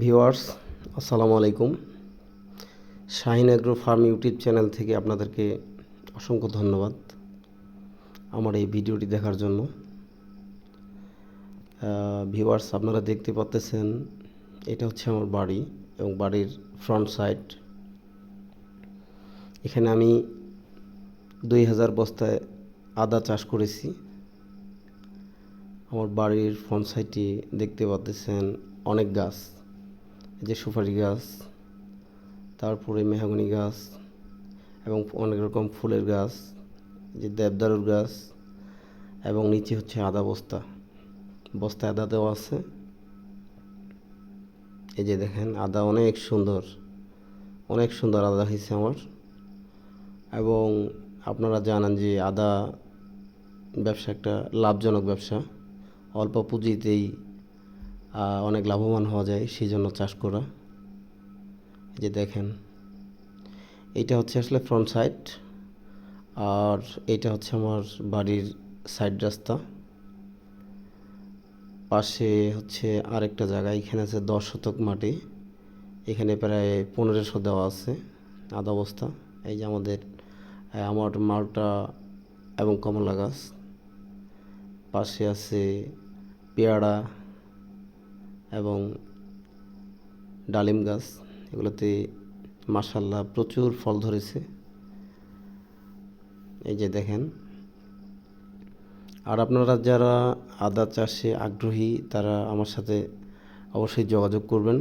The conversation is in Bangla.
ভিউয়ার্স, আসসালামু আলাইকুম। Shahin agro farm YouTube channel থেকে আপনাদেরকে অসংখ্য ধন্যবাদ আমার এই ভিডিওটি দেখার জন্য। ভিউয়ার্স, আপনারা দেখতে পাচ্ছেন এটা হচ্ছে আমার বাড়ি এবং বাড়ির ফ্রন্ট সাইড। এখানে আমি 2000 বস্তায় আদা চাষ করেছি। আমার বাড়ির ফ্রন্ট সাইডে দেখতে পাচ্ছেন অনেক গাছ, এই যে সুপারি গাছ, তারপরে মেহগনি গাছ এবং অনেক রকম ফুলের গাছ, যে দেবদারুর গাছ, এবং নিচে হচ্ছে আদা বস্তায় আদা দেওয়া আছে। এই যে দেখেন, আদা অনেক সুন্দর আদা হয়েছে আমার। এবং আপনারা জানেন যে আদা ব্যবসা একটা লাভজনক ব্যবসা, অল্প পুঁজিতেই অনেক লাভবান হওয়া যায়, সেই জন্য চাষ করা। এই যে দেখেন, এইটা হচ্ছে আসলে ফ্রন্ট সাইড, আর এইটা হচ্ছে আমার বাড়ির সাইড রাস্তা। পাশে হচ্ছে আরেকটা জায়গা, এখানে আছে 10 শতক মাটি, এখানে প্রায় 1500 দেওয়া আছে আদা বস্তা। এই যে আমার মালটা এবং কমলা গাছ, পাশে আছে পেয়ারা এবং ডালিম গাছ, এগুলোতে মাশাআল্লাহ প্রচুর ফল ধরেছে। এই যে দেখেন, আর আপনারা যারা আদা চাষে আগ্রহী তারা আমার সাথে অবশ্যই যোগাযোগ করবেন।